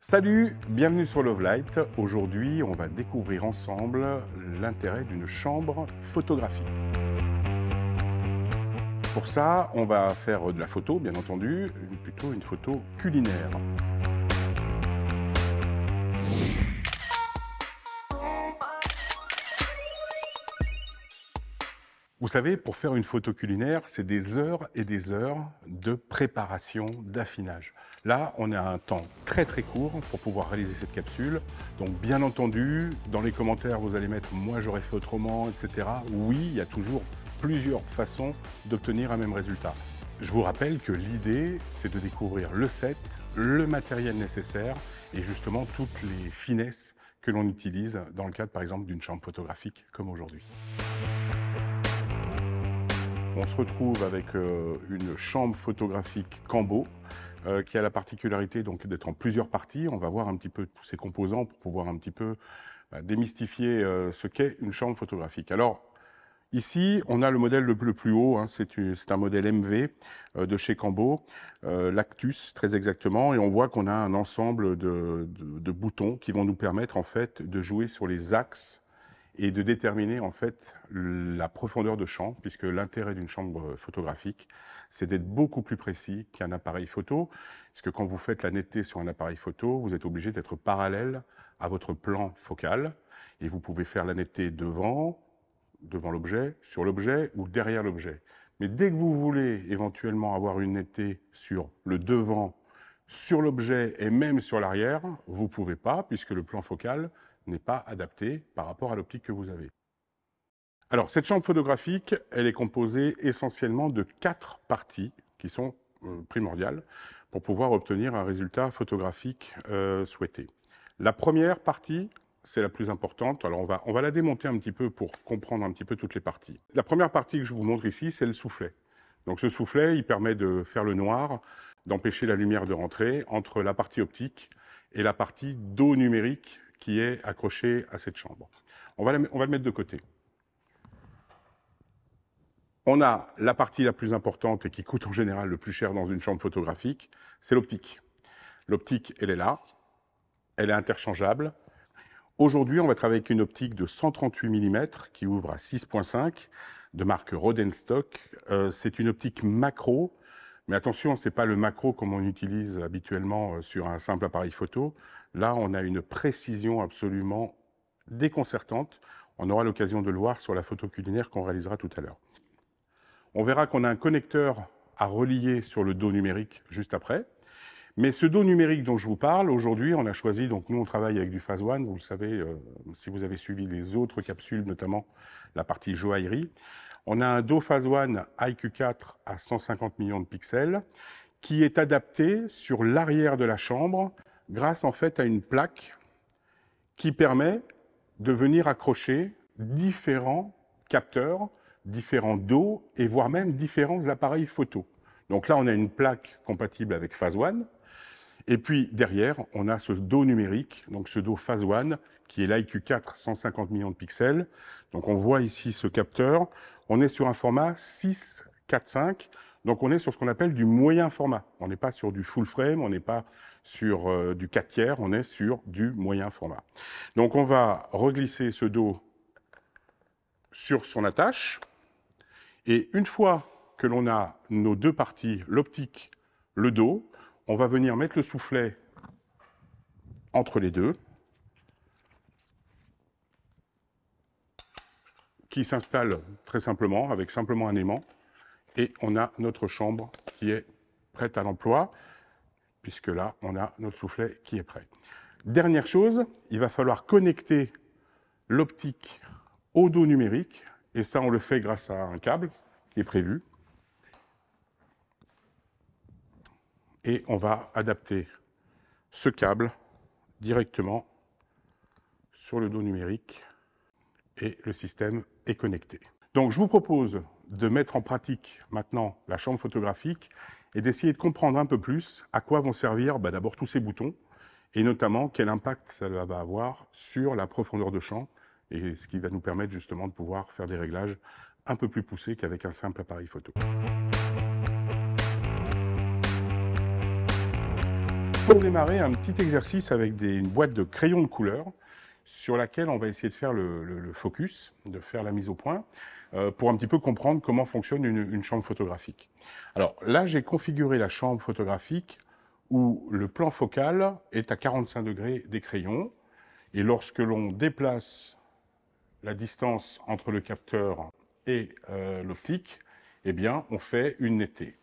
Salut, bienvenue sur Lovelight. Aujourd'hui, on va découvrir ensemble l'intérêt d'une chambre photographique. Pour ça, on va faire de la photo, bien entendu, plutôt une photo culinaire. Vous savez, pour faire une photo culinaire, c'est des heures et des heures de préparation, d'affinage. Là, on a un temps très court pour pouvoir réaliser cette capsule. Donc bien entendu, dans les commentaires, vous allez mettre « moi j'aurais fait autrement », etc. Oui, il y a toujours plusieurs façons d'obtenir un même résultat. Je vous rappelle que l'idée, c'est de découvrir le set, le matériel nécessaire et justement toutes les finesses que l'on utilise dans le cadre, par exemple, d'une chambre photographique comme aujourd'hui. On se retrouve avec une chambre photographique Cambo qui a la particularité d'être en plusieurs parties. On va voir un petit peu tous ces composants pour pouvoir un petit peu démystifier ce qu'est une chambre photographique. Alors ici, on a le modèle le plus haut, hein, c'est un modèle MV de chez Cambo, l'Actus très exactement, et on voit qu'on a un ensemble de boutons qui vont nous permettre en fait de jouer sur les axes et de déterminer en fait la profondeur de champ, puisque l'intérêt d'une chambre photographique, c'est d'être beaucoup plus précis qu'un appareil photo, puisque quand vous faites la netteté sur un appareil photo, vous êtes obligé d'être parallèle à votre plan focal, et vous pouvez faire la netteté devant l'objet, sur l'objet ou derrière l'objet. Mais dès que vous voulez éventuellement avoir une netteté sur le devant, sur l'objet et même sur l'arrière, vous ne pouvez pas, puisque le plan focal n'est pas adapté par rapport à l'optique que vous avez. Alors, cette chambre photographique, elle est composée essentiellement de 4 parties qui sont primordiales pour pouvoir obtenir un résultat photographique souhaité. La première partie, c'est la plus importante. Alors, on va la démonter un petit peu pour comprendre un petit peu toutes les parties. La première partie que je vous montre ici, c'est le soufflet. Donc, ce soufflet, il permet de faire le noir, d'empêcher la lumière de rentrer entre la partie optique et la partie dos numérique qui est accroché à cette chambre. On va le mettre de côté. On a la partie la plus importante et qui coûte en général le plus cher dans une chambre photographique, c'est l'optique. L'optique, elle est là, elle est interchangeable. Aujourd'hui, on va travailler avec une optique de 138 mm qui ouvre à 6.5 de marque Rodenstock. C'est une optique macro. Mais attention, ce n'est pas le macro comme on utilise habituellement sur un simple appareil photo. Là, on a une précision absolument déconcertante. On aura l'occasion de le voir sur la photo culinaire qu'on réalisera tout à l'heure. On verra qu'on a un connecteur à relier sur le dos numérique juste après. Mais ce dos numérique dont je vous parle, aujourd'hui, on a choisi, donc nous on travaille avec du Phase One, vous le savez, si vous avez suivi les autres capsules, notamment la partie joaillerie. On a un dos Phase One IQ4 à 150 millions de pixels qui est adapté sur l'arrière de la chambre grâce en fait à une plaque qui permet de venir accrocher différents capteurs, différents dos et voire même différents appareils photo. Donc là, on a une plaque compatible avec Phase One. Et puis derrière, on a ce dos numérique, donc ce dos Phase One, qui est l'IQ4 150 millions de pixels. Donc on voit ici ce capteur. On est sur un format 6:4:5, donc on est sur ce qu'on appelle du moyen format. On n'est pas sur du full frame, on n'est pas sur du 4/3, on est sur du moyen format. Donc on va reglisser ce dos sur son attache. Et une fois que l'on a nos deux parties, l'optique, le dos, on va venir mettre le soufflet entre les deux, qui s'installe très simplement, avec simplement un aimant, et on a notre chambre qui est prête à l'emploi, puisque là, on a notre soufflet qui est prêt. Dernière chose, il va falloir connecter l'optique au dos numérique, et ça, on le fait grâce à un câble qui est prévu. Et on va adapter ce câble directement sur le dos numérique et le système est connecté. Donc je vous propose de mettre en pratique maintenant la chambre photographique et d'essayer de comprendre un peu plus à quoi vont servir d'abord tous ces boutons et notamment quel impact ça va avoir sur la profondeur de champ et ce qui va nous permettre justement de pouvoir faire des réglages un peu plus poussés qu'avec un simple appareil photo. pour démarrer un petit exercice avec une boîte de crayons de couleur sur laquelle on va essayer de faire le focus, de faire la mise au point, pour un petit peu comprendre comment fonctionne une chambre photographique. Alors là, j'ai configuré la chambre photographique où le plan focal est à 45 degrés des crayons, et lorsque l'on déplace la distance entre le capteur et l'optique, eh bien, on fait une netteté.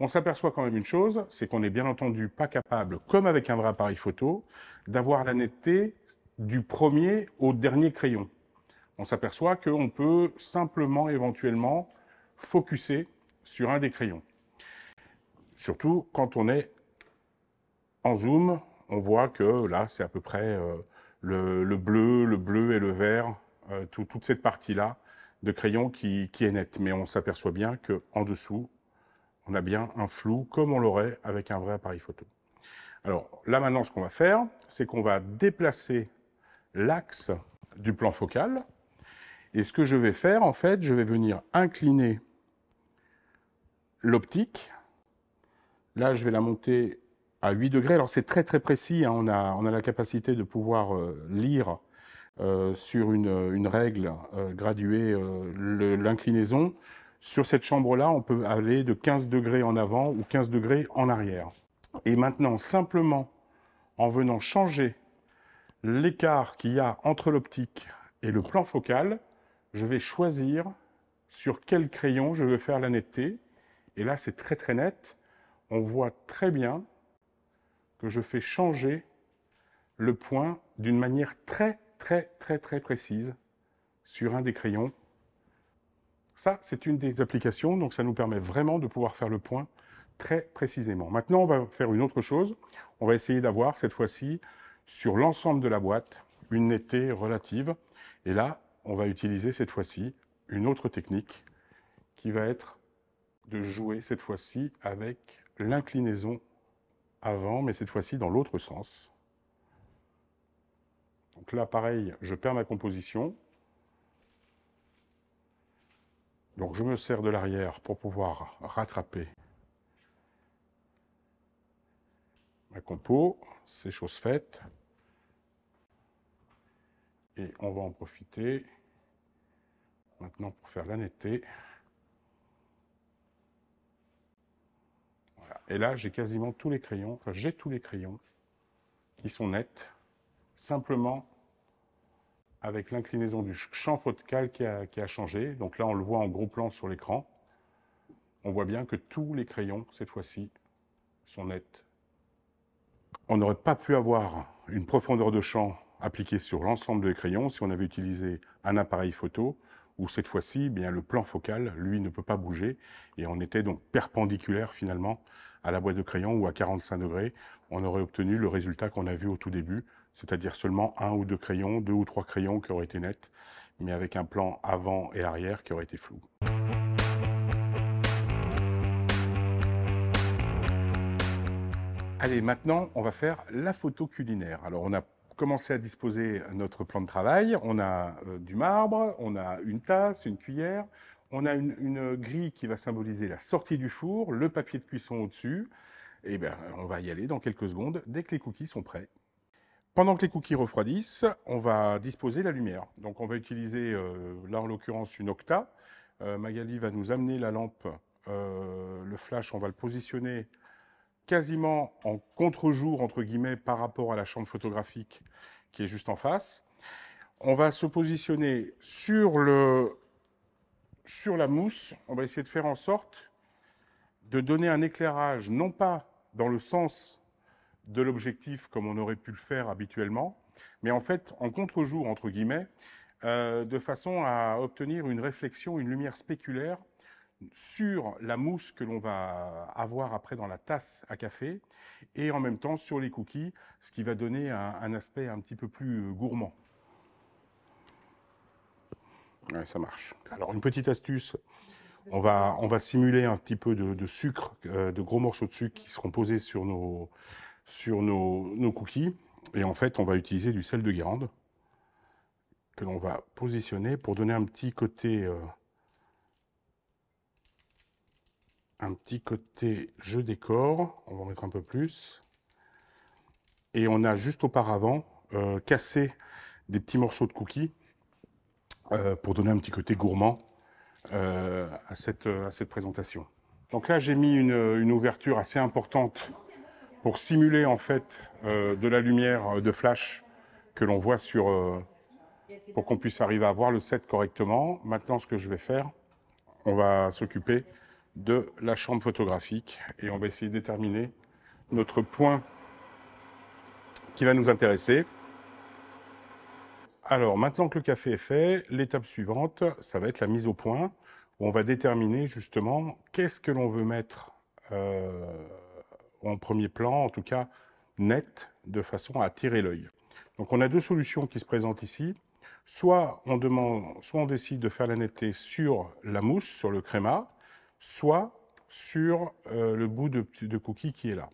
On s'aperçoit quand même une chose, c'est qu'on n'est bien entendu pas capable, comme avec un vrai appareil photo, d'avoir la netteté du premier au dernier crayon. On s'aperçoit qu'on peut simplement, éventuellement, focuser sur un des crayons. Surtout quand on est en zoom, on voit que là, c'est à peu près le bleu et le vert, toute cette partie-là de crayon qui est nette. Mais on s'aperçoit bien qu'en dessous, on a bien un flou comme on l'aurait avec un vrai appareil photo. Alors là maintenant, ce qu'on va faire, c'est qu'on va déplacer l'axe du plan focal. Et ce que je vais faire, en fait, je vais venir incliner l'optique. Là, je vais la monter à 8 degrés. Alors c'est très très précis, hein. On a la capacité de pouvoir lire sur une règle graduée l'inclinaison. Sur cette chambre-là, on peut aller de 15 degrés en avant ou 15 degrés en arrière. Et maintenant, simplement, en venant changer l'écart qu'il y a entre l'optique et le plan focal, je vais choisir sur quel crayon je veux faire la netteté. Et là, c'est très très net. On voit très bien que je fais changer le point d'une manière très très très très précise sur un des crayons. Ça, c'est une des applications, donc ça nous permet vraiment de pouvoir faire le point très précisément. Maintenant, on va faire une autre chose. On va essayer d'avoir, cette fois-ci, sur l'ensemble de la boîte, une netteté relative. Et là, on va utiliser cette fois-ci une autre technique qui va être de jouer cette fois-ci avec l'inclinaison avant, mais cette fois-ci dans l'autre sens. Donc là, pareil, je perds ma composition. Donc je me sers de l'arrière pour pouvoir rattraper ma compo, c'est chose faite. Et on va en profiter maintenant pour faire la netteté. Voilà. Et là, j'ai quasiment tous les crayons, enfin j'ai tous les crayons qui sont nets, simplement avec l'inclinaison du champ focal qui a changé. Donc là, on le voit en gros plan sur l'écran. On voit bien que tous les crayons, cette fois-ci, sont nets. On n'aurait pas pu avoir une profondeur de champ appliquée sur l'ensemble des crayons si on avait utilisé un appareil photo, où cette fois-ci, bien le plan focal, lui, ne peut pas bouger, et on était donc perpendiculaire finalement à la boîte de crayon, où à 45 degrés, on aurait obtenu le résultat qu'on a vu au tout début, c'est-à-dire seulement un ou deux crayons, 2 ou 3 crayons qui auraient été nets, mais avec un plan avant et arrière qui aurait été flou. Allez, maintenant, on va faire la photo culinaire. Alors, on a commencé à disposer notre plan de travail. On a du marbre, on a une tasse, une cuillère, on a une grille qui va symboliser la sortie du four, le papier de cuisson au-dessus. Et bien, on va y aller dans quelques secondes, dès que les cookies sont prêts. Pendant que les cookies refroidissent, on va disposer la lumière. Donc, on va utiliser, là en l'occurrence, une Octa. Magali va nous amener la lampe, le flash, on va le positionner quasiment en contre-jour, entre guillemets, par rapport à la chambre photographique qui est juste en face. On va se positionner sur la mousse. On va essayer de faire en sorte de donner un éclairage, non pas dans le sens de l'objectif comme on aurait pu le faire habituellement, mais en fait en contre-jour, entre guillemets, de façon à obtenir une réflexion, une lumière spéculaire sur la mousse que l'on va avoir après dans la tasse à café, et en même temps sur les cookies, ce qui va donner un aspect un petit peu plus gourmand. Ouais, ça marche. Alors une petite astuce, on va simuler un petit peu de sucre, de gros morceaux de sucre qui seront posés sur nos cookies, et en fait on va utiliser du sel de Guérande que l'on va positionner pour donner un petit côté je décore. On va en mettre un peu plus. Et on a juste auparavant cassé des petits morceaux de cookies pour donner un petit côté gourmand à cette présentation. Donc là, j'ai mis une ouverture assez importante pour simuler en fait de la lumière de flash que l'on voit pour qu'on puisse arriver à voir le set correctement. Maintenant, ce que je vais faire, on va s'occuper de la chambre photographique et on va essayer de déterminer notre point qui va nous intéresser. Alors, maintenant que le café est fait, l'étape suivante, ça va être la mise au point, où on va déterminer justement qu'est-ce que l'on veut mettre en premier plan, en tout cas net, de façon à attirer l'œil. Donc on a deux solutions qui se présentent ici. Soit on décide de faire la netteté sur la mousse, sur le créma, soit sur le bout de cookie qui est là.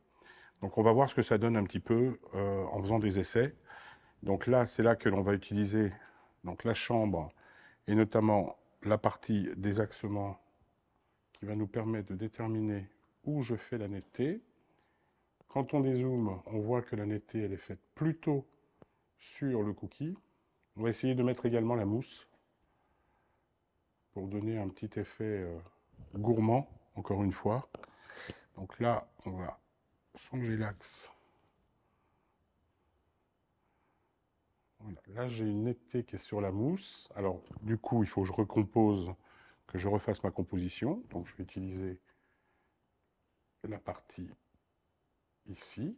Donc on va voir ce que ça donne un petit peu en faisant des essais. Donc là, c'est là que l'on va utiliser donc la chambre et notamment la partie des axements qui va nous permettre de déterminer où je fais la netteté. Quand on dézoome, on voit que la netteté elle est faite plutôt sur le cookie. On va essayer de mettre également la mousse pour donner un petit effet gourmand, encore une fois. Donc là, on va changer l'axe. Voilà. Là, j'ai une netteté qui est sur la mousse. Alors, du coup, il faut que je recompose, que je refasse ma composition. Donc, je vais utiliser la partie ici.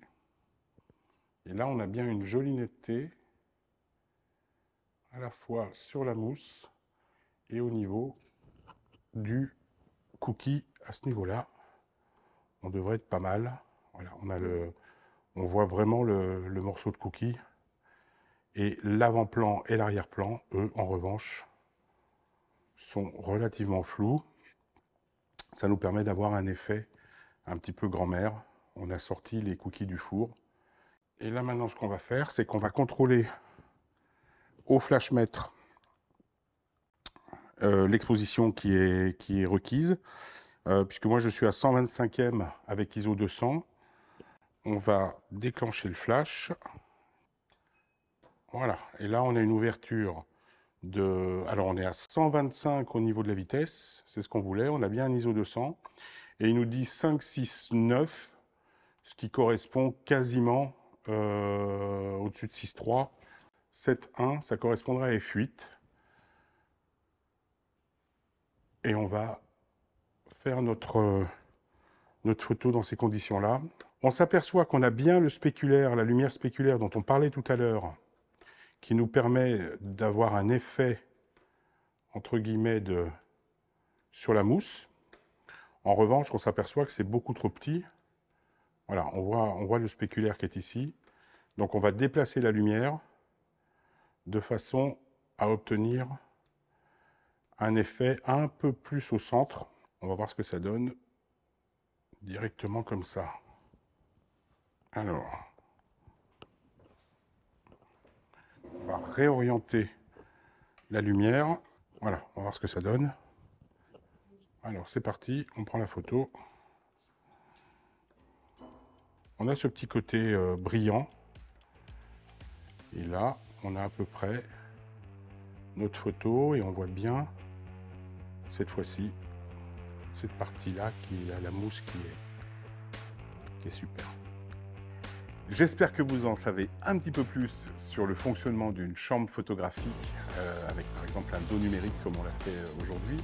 Et là, on a bien une jolie netteté, à la fois sur la mousse et au niveau du cookie. À ce niveau-là, on devrait être pas mal. Voilà, on voit vraiment le morceau de cookie. Et l'avant-plan et l'arrière-plan, eux, en revanche, sont relativement flous. Ça nous permet d'avoir un effet un petit peu grand-mère. On a sorti les cookies du four. Et là, maintenant, ce qu'on va faire, c'est qu'on va contrôler au flashmètre l'exposition qui est requise. Puisque moi, je suis à 125e avec ISO 200. On va déclencher le flash. Voilà, et là on a une ouverture alors on est à 125 au niveau de la vitesse, c'est ce qu'on voulait, on a bien un ISO 200, et il nous dit 5, 6, 9, ce qui correspond quasiment au-dessus de 6.3, 7.1, ça correspondrait à F8, et on va faire notre photo dans ces conditions-là. On s'aperçoit qu'on a bien le spéculaire, la lumière spéculaire dont on parlait tout à l'heure, qui nous permet d'avoir un effet, entre guillemets, sur la mousse. En revanche, on s'aperçoit que c'est beaucoup trop petit. Voilà, on voit le spéculaire qui est ici. Donc on va déplacer la lumière de façon à obtenir un effet un peu plus au centre. On va voir ce que ça donne directement comme ça. Alors, on va réorienter la lumière. Voilà, on va voir ce que ça donne. Alors, c'est parti, on prend la photo. On a ce petit côté brillant. Et là, on a à peu près notre photo et on voit bien, cette fois-ci, cette partie-là, qui est la mousse qui est super. J'espère que vous en savez un petit peu plus sur le fonctionnement d'une chambre photographique avec par exemple un dos numérique comme on l'a fait aujourd'hui.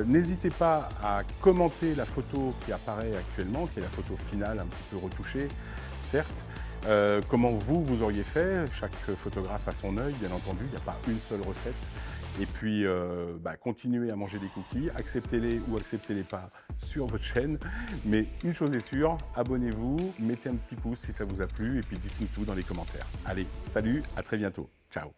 N'hésitez pas à commenter la photo qui apparaît actuellement, qui est la photo finale un petit peu retouchée, certes. Comment vous auriez fait. Chaque photographe a son œil, bien entendu, il n'y a pas une seule recette. Et puis, continuez à manger des cookies, acceptez-les ou acceptez-les pas sur votre chaîne. Mais une chose est sûre, abonnez-vous, mettez un petit pouce si ça vous a plu et puis dites-nous tout dans les commentaires. Allez, salut, à très bientôt. Ciao.